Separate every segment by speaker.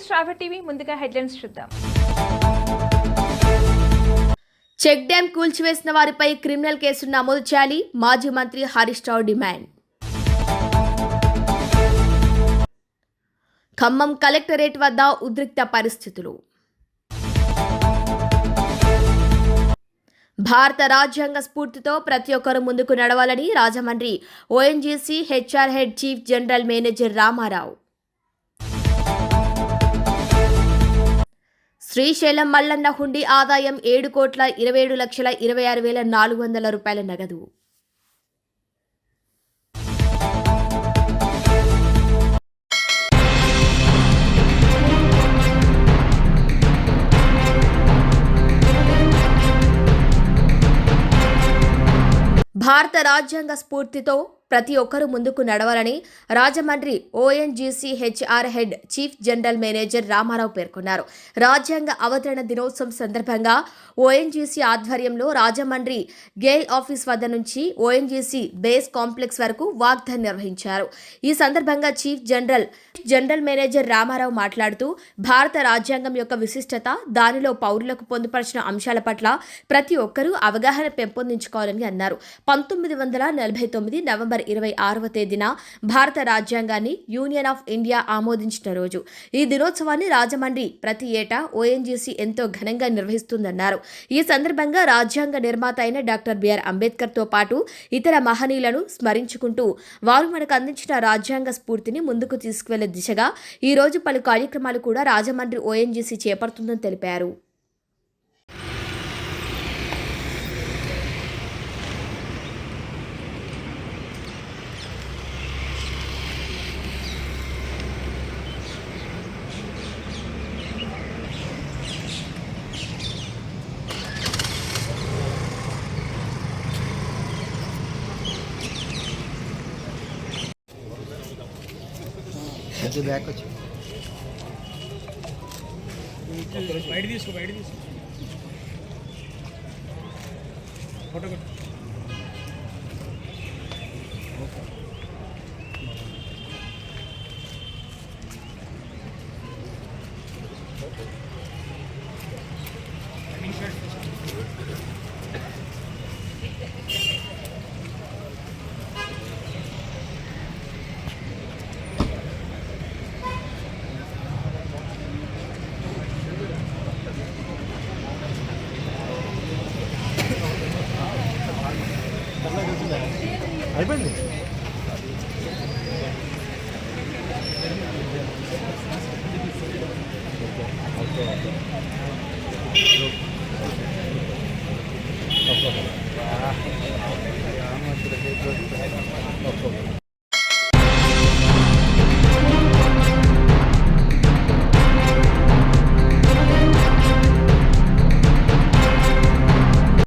Speaker 1: శ్రావ్య TV ముందుగా headlines చూద్దాం.
Speaker 2: Check dam కూల్చివేసిన వారిపై క్రిమినల్ కేసు నమోదు చేయాలి. మాజీ మంత్రి హరీష్ రావు డిమాండ్. ఖమ్మం కలెక్టరేట్ వద్ద ఉద్రిక్త పరిస్థితులు. భారత రాజ్యాంగ స్ఫూర్తితో ప్రతి ఒక్కరూ ముందుకు నడవాలని Rajahmundry ONGC HR head chief general manager Ramarao. Srisailam Mallanna హుండీ ఆదాయం 7,27,26,400 రూపాయల నగదు. భారత రాజ్యాంగ స్ఫూర్తితో ప్రతి ఒక్కరూ ముందుకు నడవాలని Rajahmundry ONGC HR head chief general manager Rama Rao పేర్కొన్నారు. రాజ్యాంగ అవతరణ దినోత్సవం సందర్భంగా ఓఎన్జీసీ ఆధ్వర్యంలో రాజమండ్రి గేల్ ఆఫీస్ వద్ద నుంచి ఓఎన్జీసీ బేస్ కాంప్లెక్స్ వరకు వాక్థాన్ నిర్వహించారు. ఈ సందర్భంగా చీఫ్ జనరల్ మేనేజర్ రామారావు మాట్లాడుతూ భారత రాజ్యాంగం యొక్క విశిష్టత, దానిలో పౌరులకు పొందుపరిచిన అంశాల పట్ల ప్రతి ఒక్కరూ అవగాహన పెంపొందించుకోవాలని అన్నారు. 1949 నవంబర్ 26వ తేదీన భారత రాజ్యాంగాన్ని యూనియన్ ఆఫ్ ఇండియా ఆమోదించిన రోజు. ఈ దినోత్సవాన్ని రాజమండ్రి ప్రతి ఏటా ఓఎన్జీసీ ఎంతో ఘనంగా నిర్వహిస్తుందన్నారు. ఈ సందర్భంగా రాజ్యాంగ నిర్మాత అయిన డాక్టర్ బిఆర్ అంబేద్కర్తో పాటు ఇతర మహనీయులను స్మరించుకుంటూ వారు మనకు అందించిన రాజ్యాంగ స్ఫూర్తిని ముందుకు తీసుకువెళ్లే దిశగా ఈ రోజు పలు కార్యక్రమాలు కూడా రాజమండ్రి ఓఎన్జీసీ చేపడుతుందని తెలిపారు.
Speaker 3: బ్యాక్ వచ్చి
Speaker 4: బయట తీసుకో ఫోటో
Speaker 3: అయిపోయింది.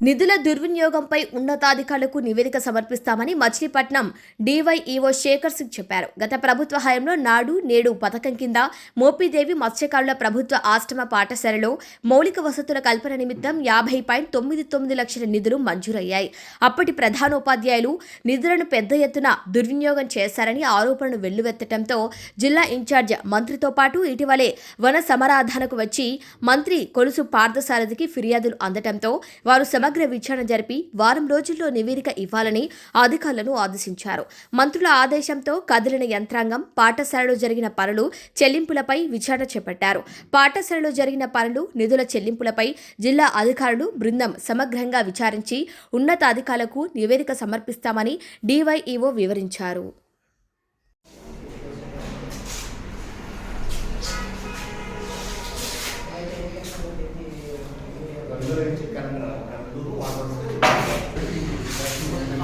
Speaker 2: నిధుల దుర్వినియోగంపై ఉన్నతాధికారులకు నివేదిక సమర్పిస్తామని మచిలీపట్నం డీవైఈఓ శేఖర్ సింగ్ చెప్పారు. గత ప్రభుత్వ హయాంలో నాడు నేడు పథకం కింద మోపిదేవి మత్స్యకారుల ప్రభుత్వ ఆశ్రమ పాఠశాలలో మౌలిక వసతుల కల్పన నిమిత్తం 50.99 లక్షల నిధులు మంజూరయ్యాయి. అప్పటి ప్రధానోపాధ్యాయులు నిధులను పెద్ద ఎత్తున దుర్వినియోగం చేశారని ఆరోపణలు వెల్లువెత్తడంతో జిల్లా ఇన్ఛార్జ్ మంత్రితో పాటు ఇటీవలే వన సమరాధనకు వచ్చి మంత్రి కొలుసు పార్థసారథికి ఫిర్యాదులు అందడంతో వారు సమగ్ర విచారణ జరిపి వారం రోజుల్లో నివేదిక ఇవ్వాలని అధికారులను ఆదేశించారు. మంత్రుల ఆదేశంతో కదిలిన యంత్రాంగం పాఠశాలలో జరిగిన పనులు చెల్లింపులపై విచారణ చేపట్టారు. పాఠశాలలో జరిగిన పనులు నిధుల చెల్లింపులపై జిల్లా అధికారులు బృందం సమగ్రంగా విచారించి ఉన్నతాధికారులకు నివేదిక సమర్పిస్తామని డీవైఈఓ వివరించారు.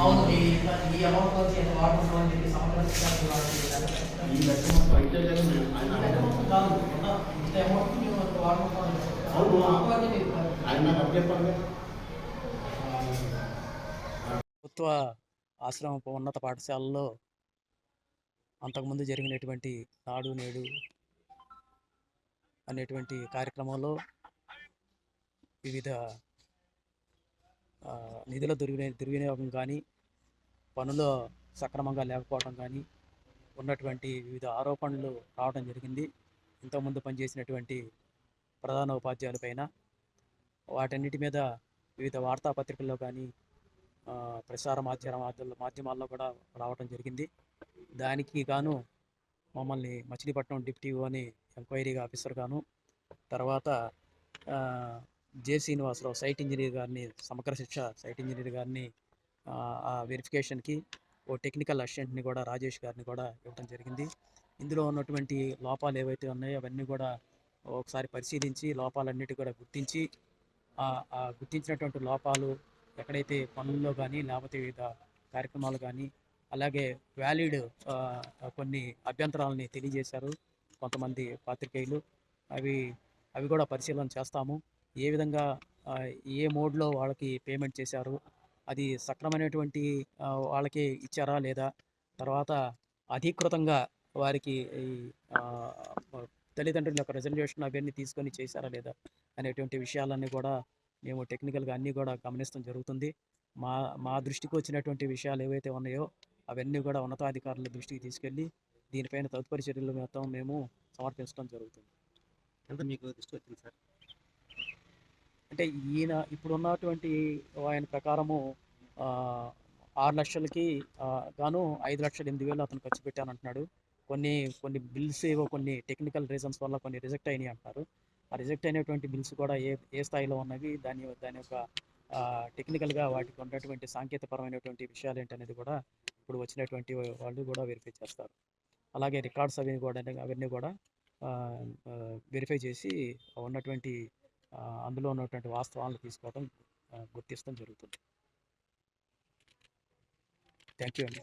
Speaker 5: అవును ఈ అమౌంట్ వచ్చి ఎంత వాడుతున్నాం అని చెప్పి సంవత్సరం ఈ లక్ష కాదు ఇంత అమౌంట్ మేము వాడుకుంటాం.
Speaker 4: ప్రభుత్వ ఆశ్రమ ఉన్నత పాఠశాలలో అంతకుముందు జరిగినటువంటి నాడు నేడు అనేటువంటి కార్యక్రమంలో వివిధ నిధుల దుర్వినియోగం కానీ పనులు సక్రమంగా లేకపోవడం కానీ ఉన్నటువంటి వివిధ ఆరోపణలు రావడం జరిగింది. ఇంతకుముందు పనిచేసినటువంటి ప్రధాన ఉపాధ్యాయులపైన వాటన్నిటి మీద వివిధ వార్తాపత్రికల్లో కానీ ప్రసార మాధ్యమాల్లో కూడా రావడం జరిగింది. దానికి గాను మమ్మల్ని మచిలీపట్నం డిప్టీ అని ఎంక్వైరీ ఆఫీసర్ గాను, తర్వాత జె శ్రీనివాసరావు సైట్ ఇంజనీర్ గారిని, సమగ్ర శిక్ష సైట్ ఇంజనీర్ గారిని ఆ వెరిఫికేషన్కి ఓ టెక్నికల్ అసిస్టెంట్ని కూడా రాజేష్ గారిని కూడా ఇవ్వడం జరిగింది. ఇందులో ఉన్నటువంటి లోపాలు ఏవైతే ఉన్నాయో అవన్నీ కూడా ఒకసారి పరిశీలించి లోపాలన్నిటి కూడా గుర్తించి గుర్తించినటువంటి లోపాలు ఎక్కడైతే పనుల్లో కానీ లేకపోతే వివిధ కార్యక్రమాలు కానీ అలాగే వ్యాలిడ్ కొన్ని అభ్యంతరాలని తెలియజేశారు కొంతమంది పాత్రికేయులు. అవి కూడా పరిశీలన చేస్తాము. ఏ విధంగా ఏ మోడ్లో వాళ్ళకి పేమెంట్ చేశారు, అది సక్రమైనటువంటి వాళ్ళకి ఇచ్చారా లేదా, తర్వాత అధీకృతంగా వారికి ఈ తల్లిదండ్రుల యొక్క రిజల్యూషన్ అవన్నీ తీసుకొని చేశారా లేదా అనేటువంటి విషయాలన్నీ కూడా మేము టెక్నికల్గా అన్నీ కూడా గమనించడం జరుగుతుంది. మా దృష్టికి వచ్చినటువంటి విషయాలు ఏవైతే ఉన్నాయో అవన్నీ కూడా ఉన్నతాధికారుల దృష్టికి తీసుకెళ్ళి దీనిపైన తదుపరి చర్యలు మొత్తం మేము సమర్పించడం జరుగుతుంది.
Speaker 3: ఎంత మీకు దృష్టి వచ్చింది సార్?
Speaker 4: అంటే ఈయన ఇప్పుడు ఉన్నటువంటి ఆయన ప్రకారము 6 లక్షలకి గాను 5,08,000 అతను ఖర్చు పెట్టానంటున్నాడు. కొన్ని బిల్స్ ఏవో కొన్ని టెక్నికల్ రీజన్స్ వల్ల కొన్ని రిజెక్ట్ అయినాయి అంటున్నారు. ఆ రిజెక్ట్ అయినటువంటి బిల్స్ కూడా ఏ స్థాయిలో ఉన్నవి, దాని యొక్క టెక్నికల్గా వాటికి ఉన్నటువంటి సాంకేతికపరమైనటువంటి విషయాలు ఏంటనేది కూడా ఇప్పుడు వచ్చినటువంటి వాళ్ళు కూడా వెరిఫై చేస్తారు. అలాగే రికార్డ్స్ అవన్నీ కూడా వెరిఫై చేసి ఉన్నటువంటి అందులో ఉన్నటువంటి వాస్తవాలను తీసుకోవడం గుర్తించడం జరుగుతుంది. థ్యాంక్ యూ అండి.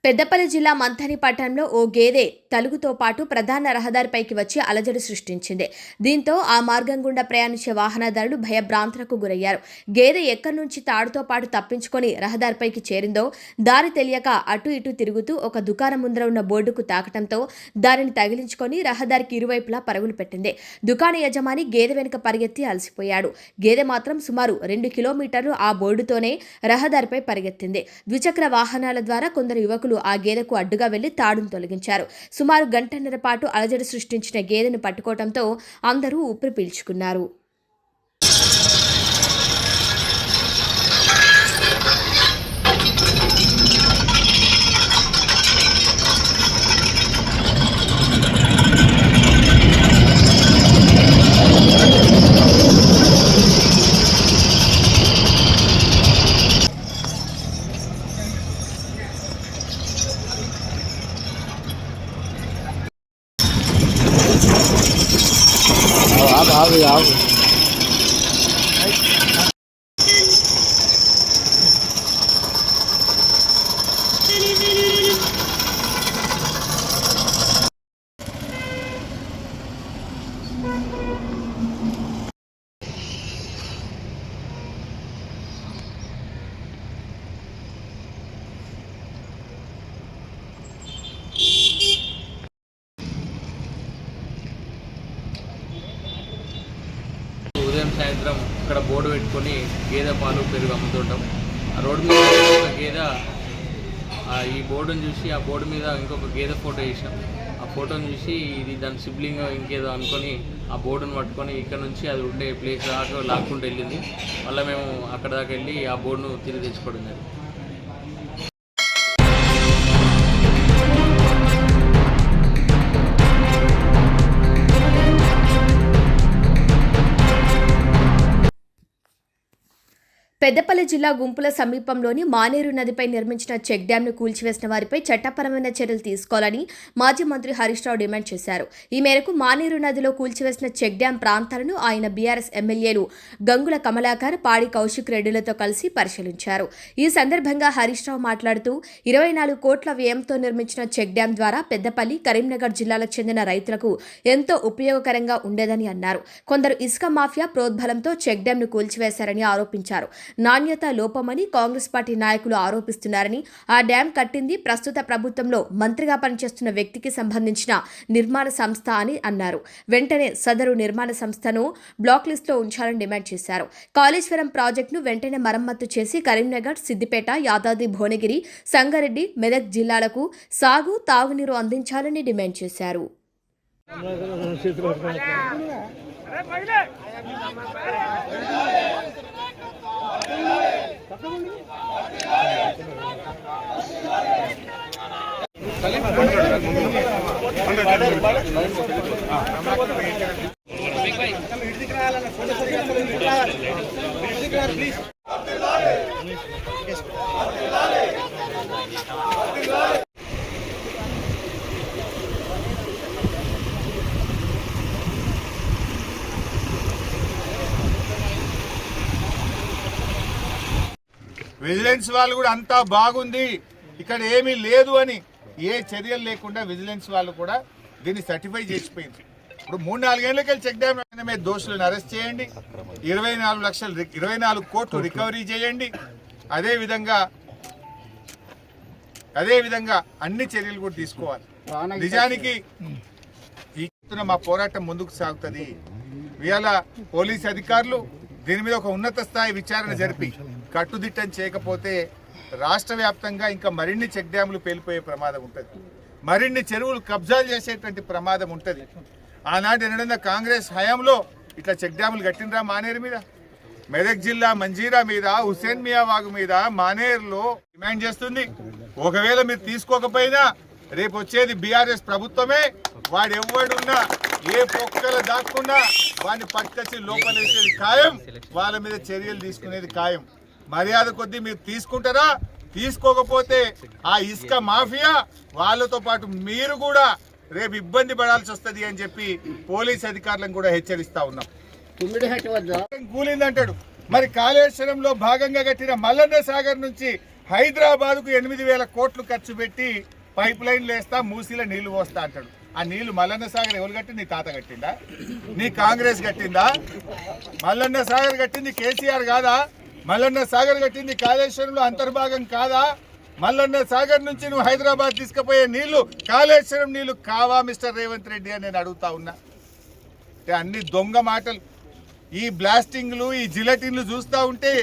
Speaker 2: పెద్దపల్లి జిల్లా మంథని పట్టణంలో ఓ గేదె తలుగుతో పాటు ప్రధాన రహదారిపైకి వచ్చి అలజడి సృష్టించింది. దీంతో ఆ మార్గం గుండా ప్రయాణించే వాహనదారులు భయభ్రాంతులకు గురయ్యారు. గేదె ఎక్కడి నుంచి తాడుతో పాటు తప్పించుకొని రహదారిపైకి చేరిందో దారి తెలియక అటు ఇటు తిరుగుతూ ఒక దుకాణం ముందర ఉన్న బోర్డుకు తాకటంతో దానిని తగిలించుకొని రహదారికి ఇరువైపులా పరుగులు పెట్టింది. దుకాణ యజమాని గేదె వెనుక పరిగెత్తి అలసిపోయాడు. గేదె మాత్రం సుమారు 2 కిలోమీటర్లు ఆ బోర్డుతోనే రహదారిపై పరిగెత్తింది. ద్విచక్ర వాహనాల ద్వారా కొందరు యువకులు ఆ గేదెకు అడ్డుగా వెళ్లి తాడును తొలగించారు. సుమారు గంటన్నర పాటు అలజడి సృష్టించిన గేదెను పట్టుకోవడంతో అందరూ ఊపిరి పీల్చుకున్నారు.
Speaker 3: ఆగు.
Speaker 6: ఉదయం సాయంత్రం ఇక్కడ బోర్డు పెట్టుకొని గేదె పాలు పెరుగు అమ్ముతుంటాం. ఆ రోడ్డు మీద ఒక గేదె ఈ బోర్డును చూసి ఆ బోర్డు మీద ఇంకొక గేదె ఫోటో వేసాం. ఆ ఫోటోని చూసి ఇది దాని సిబ్లింగ్ ఇంకేదో అనుకొని ఆ బోర్డును పట్టుకొని ఇక్కడ నుంచి అది ఉండే ప్లేస్ దాకా లాక్కుంటూ వెళ్ళింది. మళ్ళీ మేము అక్కడ దాకా వెళ్ళి ఆ బోర్డును తిరిగి తెచ్చుకోవడం జరిగింది.
Speaker 2: పెద్దపల్లి జిల్లా గుంపుల సమీపంలోని మానేరు నదిపై నిర్మించిన చెక్ డ్యాంను కూల్చివేసిన వారిపై చట్టపరమైన చర్యలు తీసుకోవాలని మాజీ మంత్రి హరీష్ రావు డిమాండ్ చేశారు. ఈ మేరకు మానేరు నదిలో కూల్చివేసిన చెక్ డ్యాం ప్రాంతాలను ఆయన బీఆర్ఎస్ ఎమ్మెల్యేలు గంగుల కమలాకర్, పాడి కౌశిక్ రెడ్డిలతో కలిసి పరిశీలించారు. ఈ సందర్భంగా హరీష్ రావు మాట్లాడుతూ 24 కోట్ల వ్యయంతో నిర్మించిన చెక్ డ్యాం ద్వారా పెద్దపల్లి, కరీంనగర్ జిల్లాలకు చెందిన రైతులకు ఎంతో ఉపయోగకరంగా ఉండేదని అన్నారు. కొందరు ఇసుక మాఫియా ప్రోద్బలంతో చెక్ డ్యాంను కూల్చివేశారని ఆరోపించారు. నాణ్యత లోపమని కాంగ్రెస్ పార్టీ నాయకులు ఆరోపిస్తున్నారని, ఆ డ్యాం కట్టింది ప్రస్తుత ప్రభుత్వంలో మంత్రిగా పనిచేస్తున్న వ్యక్తికి సంబంధించిన నిర్మాణ సంస్థ అని అన్నారు. వెంటనే సదరు నిర్మాణ సంస్థను బ్లాక్ లిస్టులో ఉంచాలని డిమాండ్ చేశారు. కాళేశ్వరం ప్రాజెక్టును వెంటనే మరమ్మతు చేసి కరీంనగర్, సిద్దిపేట, యాదాద్రి, భువనగిరి, సంగారెడ్డి, మెదక్ జిల్లాలకు సాగు, తాగునీరు అందించాలని డిమాండ్ చేశారు.
Speaker 7: విజిలెన్స్ వాళ్ళు కూడా అంతా బాగుంది, ఇక్కడ ఏమీ లేదు అని ఏ చర్యలు లేకుండా విజిలెన్స్ వాళ్ళు కూడా దీన్ని సర్టిఫై చేసిపోయింది. ఇప్పుడు 3-4 ఏళ్ళకి చెక్ డ్యామ్ మీద దోషులను అరెస్ట్ చేయండి, 24 కోట్లు రికవరీ చేయండి. అదేవిధంగా అన్ని చర్యలు కూడా తీసుకోవాలి. నిజానికి ఈ మా పోరాటం ముందుకు సాగుతుంది. ఇవాళ పోలీస్ అధికారులు దీని మీద ఒక ఉన్నత స్థాయి విచారణ జరిపి కట్టుదిట్టం చేయకపోతే రాష్ట్ర వ్యాప్తంగా ఇంకా మరిన్ని చెక్ డ్యాములు పేలిపోయే ప్రమాదం ఉంటుంది, మరిన్ని చెరువులు కబ్జాలు చేసేటువంటి ప్రమాదం ఉంటుంది. ఆనాటి ఎన్నడన్నా కాంగ్రెస్ హయాంలో ఇట్లా చెక్ డ్యాములు కట్టినరా మానేరు మీద, మెదక్ జిల్లా మంజీరా మీద, హుసేన్ మియా వాగు మీద, మానేరులో డిమాండ్ చేస్తుంది. ఒకవేళ మీరు తీసుకోకపోయినా రేపు వచ్చేది బీఆర్ఎస్ ప్రభుత్వమే. వాడు ఎవడున్నా ఏ పొక్కలు దాక్కున్నా వాడిని పట్టుకొచ్చి లోపలేసేది ఖాయం, వాళ్ళ మీద చర్యలు తీసుకునేది ఖాయం. మర్యాద కొద్దీ మీరు తీసుకుంటారా? తీసుకోకపోతే ఆ ఇసుక మాఫియా వాళ్ళతో పాటు మీరు కూడా రేపు ఇబ్బంది పడాల్సి వస్తుంది అని చెప్పి పోలీస్ అధికారులను కూడా హెచ్చరిస్తా ఉన్నాం. కూలిందంటాడు. మరి కాళేశ్వరంలో భాగంగా కట్టిన మల్లన్న సాగర్ నుంచి హైదరాబాద్ కు 8,000 కోట్లు ఖర్చు పెట్టి పైప్ లైన్లు వేస్తా, మూసీలో నీళ్లు పోస్తా అంటాడు. ఆ నీళ్లు మల్లన్న సాగర్ ఎవరు కట్టి? నీ తాత కట్టిందా? నీ కాంగ్రెస్ కట్టిందా? మల్లన్న సాగర్ కట్టింది కేసీఆర్ కాదా? మల్లన్న సాగర్ కట్టింది కాళేశ్వరంలో అంతర్భాగం కాదా? మల్లన్న సాగర్ నుంచి నువ్వు హైదరాబాద్ తీసుకుపోయే నీళ్లు కాళేశ్వరం నీళ్లు కావా మిస్టర్ రేవంత్ రెడ్డి అని నేను అడుగుతా ఉన్నా. అన్ని దొంగ మాటలు. ఈ బ్లాస్టింగ్లు, ఈ జిలటిన్లు చూస్తూ ఉంటే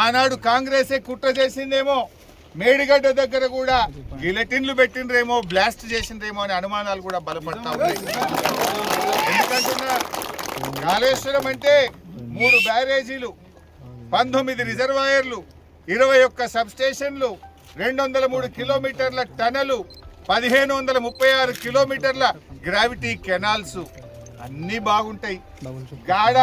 Speaker 7: ఆనాడు కాంగ్రెసే కుట్ర చేసిందేమో, మేడిగడ్డ దగ్గర కూడా గిలటిన్లు పెట్టినరేమో, బ్లాస్ట్ చేసిండ్రేమో అనే అనుమానాలు కూడా బలపడతా ఉన్నాయి. ఎందుకంటున్నా, కాళేశ్వరం అంటే 3 బ్యారేజీలు, 19 రిజర్వాయర్లు, 21 సబ్ స్టేషన్లు, 203 కిలోమీటర్ల టనలు, 1536 కిలోమీటర్ల గ్రావిటీ కెనాల్స్ అన్నీ బాగుంటాయి. గాడ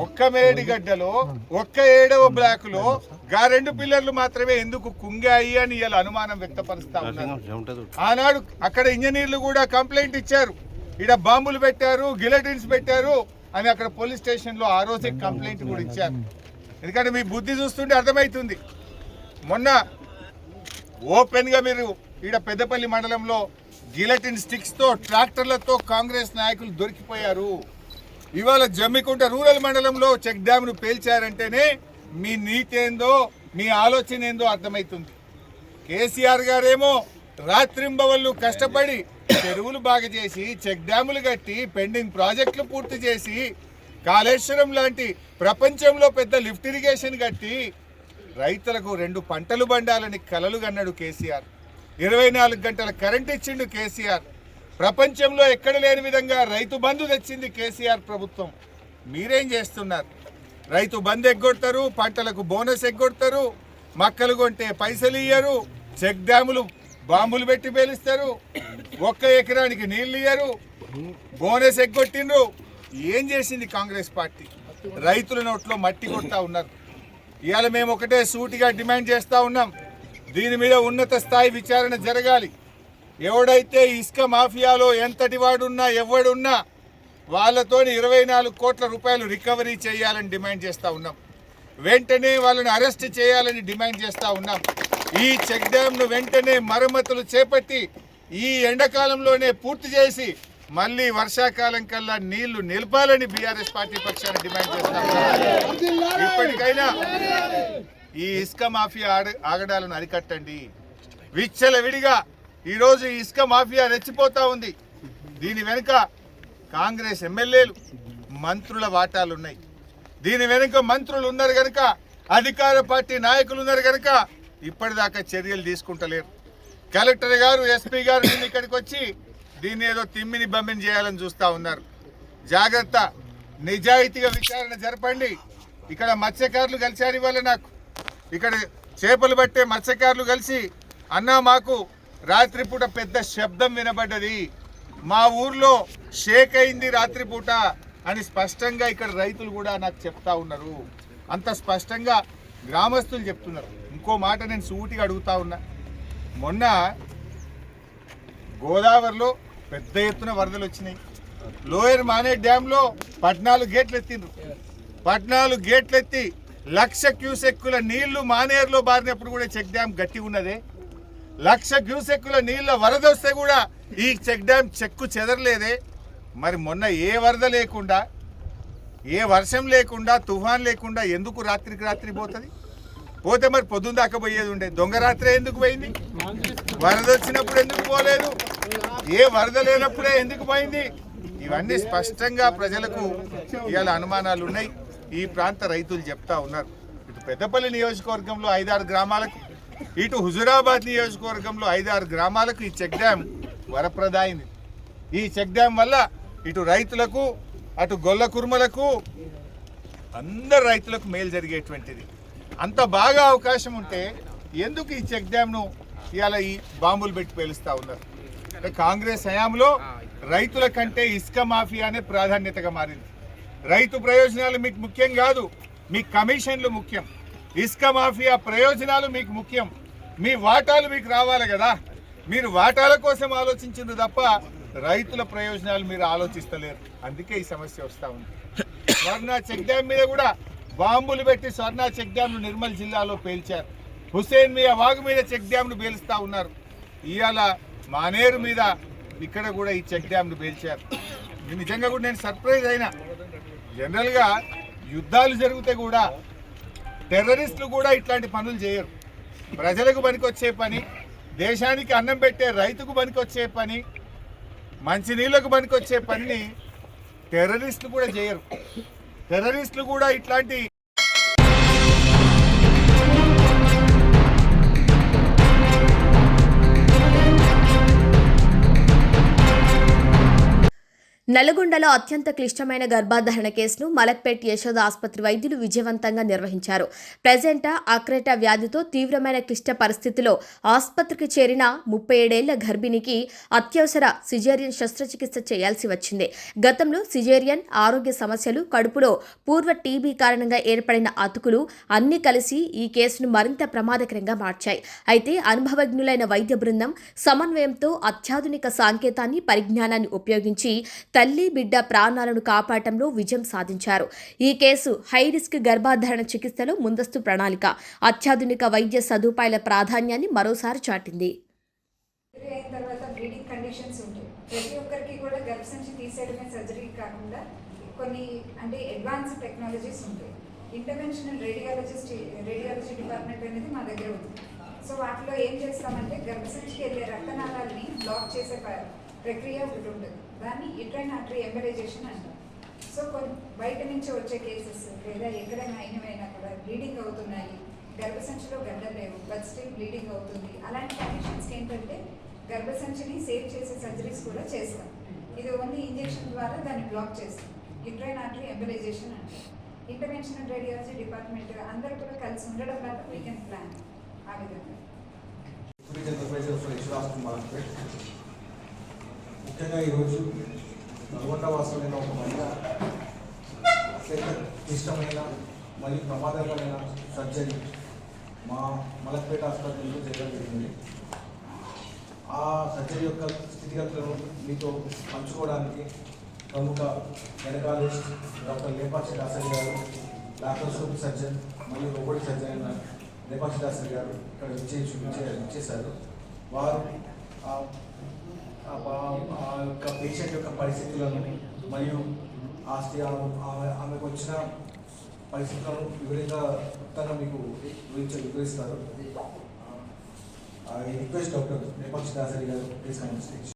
Speaker 7: ఒక్క మేడిగడ్డలో, ఒక్క 7వ బ్లాక్ లో గా 2 పిల్లర్లు మాత్రమే ఎందుకు కుంగాయి అని ఇలా అనుమానం వ్యక్తపరుస్తా ఉన్నారు. ఆనాడు అక్కడ ఇంజనీర్లు కూడా కంప్లైంట్ ఇచ్చారు, ఇక్కడ బాంబులు పెట్టారు, గిలటిన్స్ పెట్టారు అని అక్కడ పోలీస్ స్టేషన్ లో ఆ రోజే కంప్లైంట్ కూడా ఇచ్చారు. ఎందుకంటే మీ బుద్ధి చూస్తుంటే అర్థమవుతుంది. మొన్న ఓపెన్ గా మీరు ఈడ పెద్దపల్లి మండలంలో గిలటిన్ స్టిక్స్ తో, ట్రాక్టర్లతో కాంగ్రెస్ నాయకులు దొరికిపోయారు. ఇవాళ జమ్మికుంట రూరల్ మండలంలో చెక్ డ్యామ్ ను పేల్చారంటేనే మీ నీతి ఏందో, మీ ఆలోచన ఏందో అర్థమవుతుంది. కేసీఆర్ గారేమో రాత్రింబవళ్ళు కష్టపడి చెరువులు బాగా చేసి, చెక్ డ్యాములు కట్టి, పెండింగ్ ప్రాజెక్టులు పూర్తి చేసి, కాళేశ్వరం లాంటి ప్రపంచంలో పెద్ద లిఫ్ట్ ఇరిగేషన్ కట్టి రైతులకు 2 పంటలు బండాలని కలలు కన్నాడు కేసీఆర్. 24 గంటల కరెంట్ ఇచ్చిండు కేసీఆర్. ప్రపంచంలో ఎక్కడ లేని విధంగా రైతు బంధు తెచ్చింది కేసీఆర్ ప్రభుత్వం. మీరేం చేస్తున్నారు? రైతు బంధు ఎగ్గొడతారు, పంటలకు బోనస్ ఎగ్గొడతారు, మక్కలు కొంటే పైసలు ఇయ్యరు, చెక్ డ్యాములు బాంబులు పెట్టి పేలుస్తారు, 1 ఎకరానికి నీళ్లు ఇయ్యరు, బోనస్ ఎగ్గొట్టిండ్రు. ఏం చేసింది కాంగ్రెస్ పార్టీ? రైతుల నోట్లో మట్టి కొడతా ఉన్నారు. ఇవాళ మేము ఒకటే సూటిగా డిమాండ్ చేస్తూ ఉన్నాం, దీని మీద ఉన్నత స్థాయి విచారణ జరగాలి. ఎవడైతే ఇసుక మాఫియాలో ఎంతటి వాడున్నా ఎవడున్నా వాళ్ళతో 24 కోట్ల రూపాయలు రికవరీ చేయాలని డిమాండ్ చేస్తూ ఉన్నాం. వెంటనే వాళ్ళని అరెస్ట్ చేయాలని డిమాండ్ చేస్తూ ఉన్నాం. ఈ చెక్ డ్యామ్ను వెంటనే మరమ్మతులు చేపట్టి ఈ ఎండాకాలంలోనే పూర్తి చేసి మళ్ళీ వర్షాకాలం కల్లా నీళ్లు నిలపాలని బీఆర్ఎస్ పార్టీ పక్షాన డిమాండ్ చేస్తాం. ఇప్పటికైనా ఈ ఇసుక మాఫియా ఆగడాలను అరికట్టండి. విచ్చలవిడిగా ఈరోజు ఈ ఇసుక మాఫియా రెచ్చిపోతా ఉంది. దీని వెనుక కాంగ్రెస్ ఎమ్మెల్యేలు మంత్రుల వాటాలు ఉన్నాయి. దీని వెనుక మంత్రులు ఉన్నారు కనుక, అధికార పార్టీ నాయకులు ఉన్నారు కనుక ఇప్పటిదాకా చర్యలు తీసుకుంటలేరు. కలెక్టర్ గారు, ఎస్పీ గారు నిన్న ఇక్కడికి వచ్చి దీన్ని ఏదో తిమ్మిని బమ్మిని చేయాలని చూస్తూ ఉన్నారు. జాగ్రత్త, నిజాయితీగా విచారణ జరపండి. ఇక్కడ మత్స్యకారులు కలిశారు ఇవాళ నాకు. ఇక్కడ చేపలు పట్టే మత్స్యకారులు కలిసి, అన్నా మాకు రాత్రిపూట పెద్ద శబ్దం వినబడ్డది, మా ఊర్లో షేక్ అయింది రాత్రిపూట అని స్పష్టంగా ఇక్కడ రైతులు కూడా నాకు చెప్తా ఉన్నారు. అంత స్పష్టంగా గ్రామస్తులు చెప్తున్నారు. ఇంకో మాట నేను సూటిగా అడుగుతా ఉన్నా. మొన్న గోదావరిలో పెద్ద ఎత్తున వరదలు వచ్చినాయి. లోయర్ మానే డ్యాంలో 14 గేట్లు ఎత్తిండ్రు. 14 గేట్లు ఎత్తి 1,00,000 క్యూసెక్కుల నీళ్లు మానేరులో బారినప్పుడు కూడా చెక్ డ్యామ్ గట్టి ఉన్నదే. 1,00,000 క్యూసెక్కుల నీళ్ళ వరద వస్తే కూడా ఈ చెక్ డ్యామ్ చెక్కు చెదరలేదే. మరి మొన్న ఏ వరద లేకుండా, ఏ వర్షం లేకుండా, తుఫాన్ లేకుండా ఎందుకు రాత్రికి రాత్రి పోతుంది? పోతే మరి పొద్దున్న దాకా పోయేది ఉండే. దొంగ రాత్రి ఎందుకు పోయింది? వరద వచ్చినప్పుడు ఎందుకు పోలేదు? ఏ వరద లేనప్పుడే ఎందుకు పోయింది? ఇవన్నీ స్పష్టంగా ప్రజలకు ఇవాళ అనుమానాలు ఉన్నాయి. ఈ ప్రాంత రైతులు చెప్తా ఉన్నారు. ఇటు పెద్దపల్లి నియోజకవర్గంలో 5-6 గ్రామాలకు, ఇటు హుజురాబాద్ నియోజకవర్గంలో 5-6 గ్రామాలకు ఈ చెక్ డ్యామ్ వరప్రదాయింది. ఈ చెక్ డ్యామ్ వల్ల ఇటు రైతులకు, అటు గొల్ల కుర్మలకు, అందరు రైతులకు మేలు జరిగేటువంటిది. అంత బాగా అవకాశం ఉంటే ఎందుకు ఈ చెక్ డ్యామ్ను ఇవాళ ఈ బాంబులు పెట్టి పేలుస్తూ ఉన్నారు? అంటే కాంగ్రెస్ హయాంలో రైతుల కంటే ఇసుక మాఫియానే ప్రాధాన్యతగా మారింది. రైతు ప్రయోజనాలు మీకు ముఖ్యం కాదు, మీ కమిషన్లు ముఖ్యం. ఇసుక మాఫియా ప్రయోజనాలు మీకు ముఖ్యం. మీ వాటాలు మీకు రావాలి కదా. మీరు వాటాల కోసం ఆలోచించింది తప్ప రైతుల ప్రయోజనాలు మీరు ఆలోచిస్తలేరు. అందుకే ఈ సమస్య వస్తూ ఉంది. స్వర్ణ చెక్ డ్యామ్ మీద కూడా బాంబులు పెట్టి స్వర్ణ చెక్ డ్యామ్ను నిర్మల్ జిల్లాలో పేల్చారు. హుసేన్ మియా వాగు మీద చెక్ డ్యామ్ను పేలుస్తూ ఉన్నారు. ఇవాళ మానేరు మీద ఇక్కడ కూడా ఈ చెక్ డ్యామ్ను పేల్చారు. నిజంగా కూడా నేను సర్ప్రైజ్ అయినా. జనరల్గా యుద్ధాలు జరిగితే కూడా టెర్రరిస్టులు కూడా ఇట్లాంటి పనులు చేయరు. ప్రజలకు పనికొచ్చే పని, దేశానికి అన్నం పెట్టే రైతుకు పనికొచ్చే పని, మంచినీళ్ళకు పనికొచ్చే పనిని టెర్రరిస్టులు కూడా చేయరు. టెర్రరిస్టులు కూడా ఇట్లాంటి
Speaker 2: నల్గొండలో అత్యంత క్లిష్టమైన గర్భధారణ కేసును మలక్పేట్ యశోద ఆసుపత్రి వైద్యులు విజయవంతంగా నిర్వహించారు. ప్రెజెంటా అక్రేటా వ్యాధితో తీవ్రమైన క్లిష్ట పరిస్థితిలో ఆసుపత్రికి చేరిన 37 ఏళ్ల గర్భిణికి అత్యవసర సిజేరియన్ శస్త్రచికిత్స చేయాల్సి వచ్చింది. గతంలో సిజేరియన్, ఆరోగ్య సమస్యలు, కడుపులో పూర్వ టీబీ కారణంగా ఏర్పడిన అతుకులు అన్నీ కలిసి ఈ కేసును మరింత ప్రమాదకరంగా మార్చాయి. అయితే అనుభవజ్ఞులైన వైద్య బృందం సమన్వయంతో అత్యాధునిక సాంకేతాన్ని, పరిజ్ఞానాన్ని ఉపయోగించి తల్లి బిడ్డ ప్రాణాలను కాపాడటంలో విజయం సాధించారు. ఈ కేసు హై రిస్క్ గర్భధారణ చికిత్సలో ముందస్తు ప్రణాళిక, అత్యాధునిక వైద్య సదుపాయాల ప్రాధాన్యాన్ని మరోసారి చాటింది.
Speaker 8: అయిన తర్వాత బ్లీడింగ్ కండిషన్స్ ఉంటాయి. ప్రతి ఒక్కరికి కూడా గర్భసంచి తీసేయడమే సర్జరీ కాకుండా కొన్ని అంటే అడ్వాన్స్ టెక్నాలజీస్ ఉంటాయి. ఇంటర్వెన్షనల్ రేడియాలజీ డిపార్ట్మెంట్ అనేది మా దగ్గర ఉంది. సో వాటిలో ఏం చేస్తామంటే గర్భసంచికి వెళ్ళే రక్తనాళాలని బ్లాక్ చేసే ప్రక్రియ ఒకటి ఉంటుంది. దాన్ని యూట్రైన్ ఆర్టరీ ఎంబలైజేషన్ అంటారు. సో కొన్ని బయట నుంచి వచ్చే కేసెస్ లేదా ఎక్కడైనా అయినవైనా కూడా బ్లీడింగ్ అవుతున్నాయి, గర్భసంచిలో గడ్డలు లేవు బట్ స్టిల్ బ్లీడింగ్ అవుతుంది. అలాంటి కండిషన్స్కి ఏంటంటే గర్భసంచిని సేవ్ చేసే సర్జరీస్ కూడా చేస్తాం. ఇది ఓన్లీ ఇంజెక్షన్ ద్వారా దాన్ని బ్లాక్ చేస్తాం. యూట్రైన్ ఆర్టరీ ఎంబలైజేషన్ అంటారు. ఇంటర్వెన్షనల్ రేడియాలజీ డిపార్ట్మెంట్ అందరూ కూడా కలిసి ఉండడం వల్ల వీ కెన్ ప్లాన్ ఆ విధంగా.
Speaker 9: ముఖ్యంగా ఈరోజు నల్గొండ వాసులైన ఒక మహిళ క్లిష్టమైన మరియు ప్రమాదకరమైన సర్జరీ మా మలక్పేట ఆసుపత్రిలో చేయడం జరిగింది. ఆ సర్జరీ యొక్క స్థితిగతులను మీతో పంచుకోవడానికి ప్రముఖ గైనకాలజిస్ట్ డాక్టర్ లేపాక్షి దాసరి గారు, లాప్రోస్కోపిక్ సర్జన్ మరియు రోబోటిక్ సర్జన్ అయిన లేపాక్షి దాసరి గారు ఇక్కడ ఇచ్చేశారు. వారు యొక్క పేషెంట్ యొక్క పరిస్థితులను మరియు ఆమెకు వచ్చిన పరిస్థితులను వివరంగా మీకు వివరిస్తారు. I request Dr. Nepaksh Dasari garu please come on stage.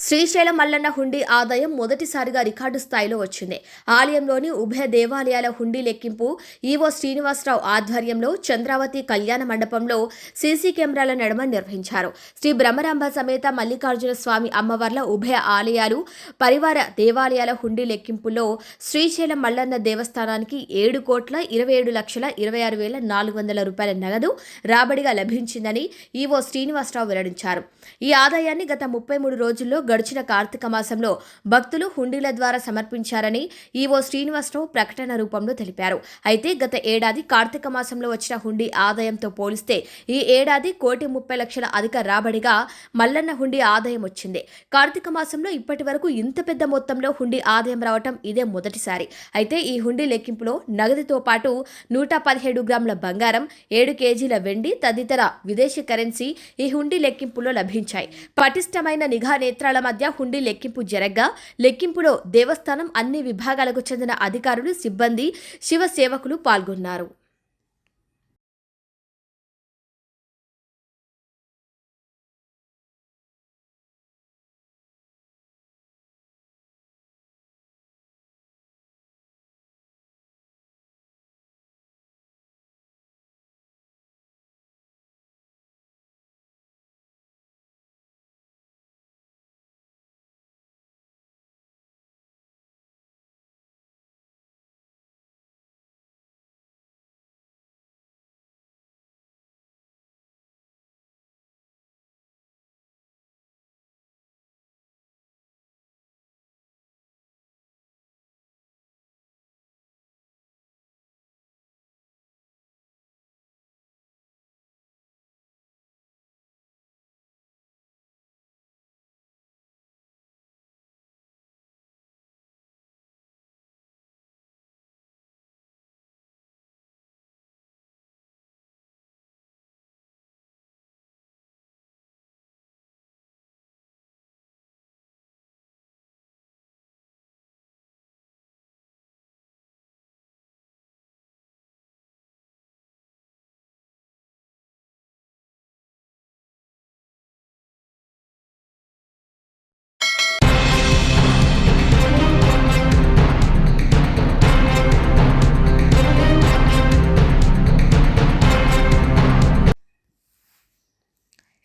Speaker 2: Srisailam Mallanna హుండీ ఆదాయం మొదటిసారిగా రికార్డు స్థాయిలో వచ్చింది. ఆలయంలోని ఉభయ దేవాలయాల హుండీ లెక్కింపు ఈవో శ్రీనివాసరావు ఆధ్వర్యంలో చంద్రావతి కళ్యాణ మండపంలో సీసీ కెమెరాల నడుమ నిర్వహించారు. శ్రీ బ్రహ్మరాంబ సమేత మల్లికార్జున స్వామి అమ్మవార్ల ఉభయ ఆలయాలు పరివార దేవాలయాల హుండీ లెక్కింపులో శ్రీశైలం మల్లన్న దేవస్థానానికి 7,27,26,400 రూపాయల నగదు రాబడిగా లభించిందని ఈవో శ్రీనివాసరావు వెల్లడించారు. ఈ ఆదాయాన్ని గత 33 రోజుల్లో గడిచిన కార్తీక మాసంలో భక్తులు హుండీల ద్వారా సమర్పించారని ఈవో శ్రీనివాసరావు ప్రకటన రూపంలో తెలిపారు. అయితే గత ఏడాది కార్తీక మాసంలో వచ్చిన హుండీ ఆదాయంతో పోలిస్తే ఈ ఏడాది 1,30,00,000 అధిక రాబడిగా మల్లన్న హుండీ ఆదాయం వచ్చింది. కార్తీక మాసంలో ఇప్పటి వరకు ఇంత పెద్ద మొత్తంలో హుండీ ఆదాయం రావటం ఇదే మొదటిసారి. అయితే ఈ హుండీ లెక్కింపులో నగదుతో పాటు 117 గ్రాముల బంగారం, 7 కేజీల వెండి తదితర విదేశీ కరెన్సీ ఈ హుండీ లెక్కింపులో లభించాయి. పటిష్టమైన నిఘా నేత్రాల మధ్య హుండీ లెక్కింపు జరగ్గా లెక్కింపులో దేవస్థానం అన్ని విభాగాలకు చెందిన అధికారులు, సిబ్బంది, శివ సేవకులు పాల్గొన్నారు.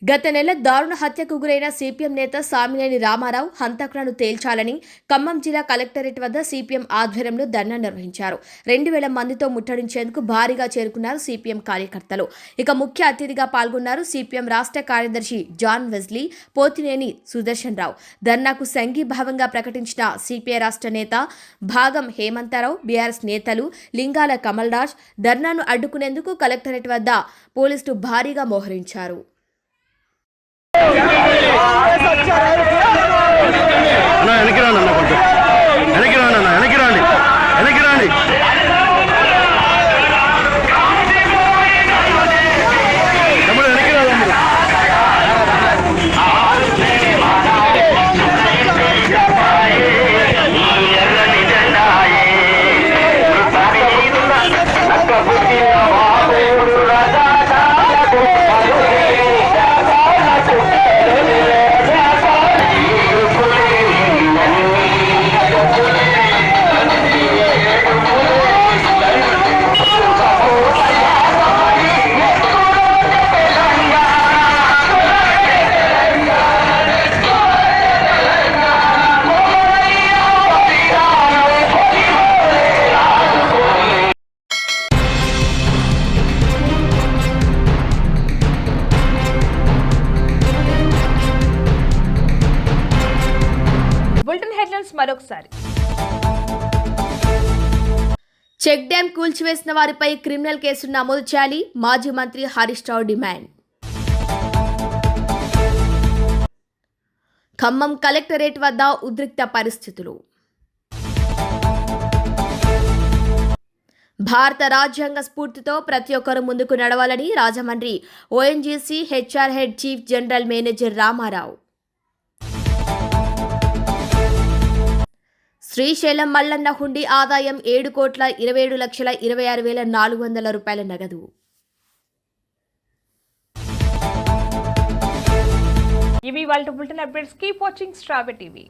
Speaker 2: గత నెల దారుణ హత్యకు గురైన సిపిఎం నేత సామినేని రామారావు హంతకులను తేల్చాలని ఖమ్మం జిల్లా కలెక్టరేట్ వద్ద సిపిఎం ఆధ్వర్యంలో ధర్నా నిర్వహించారు. 2,000 మందితో ముట్టడించేందుకు భారీగా చేరుకున్నారు సిపిఎం కార్యకర్తలు. ఇక ముఖ్య అతిథిగా పాల్గొన్నారు సిపిఎం రాష్ట్ర కార్యదర్శి జాన్ వెజ్లీ, పోతినేని సుదర్శన్ రావు. ధర్నాకు సంఘీభావంగా ప్రకటించిన సిపిఐ రాష్ట్ర నేత భాగం హేమంతరావు, బీఆర్ఎస్ నేతలు లింగాల కమల్ రాజ్ ధర్నాను అడ్డుకునేందుకు కలెక్టరేట్ వద్ద పోలీసులు భారీగా మోహరించారు.
Speaker 1: మరొకసారి
Speaker 2: చెక్ డ్యాం కూల్చివేసిన వారిపై క్రిమినల్ కేసులు నమోదు చేయాలి. మాజీ మంత్రి హరీష్ రావు డిమాండ్. ఖమ్మం కలెక్టరేట్ వద్ద ఉద్రిక్త పరిస్థితులు. భారత రాజ్యాంగ స్ఫూర్తితో ప్రతి ఒక్కరూ ముందుకు నడవాలని Rajahmundry ONGC HR head chief general manager Ramarao. Srisailam Mallanna హుండీ ఆదాయం 7,27,26,400 రూపాయల నగదు.
Speaker 1: ఇవి వాళ్ళ బులెటిన్ అప్డేట్స్. కీప్ వాచింగ్ స్ట్రాబె టీవీ.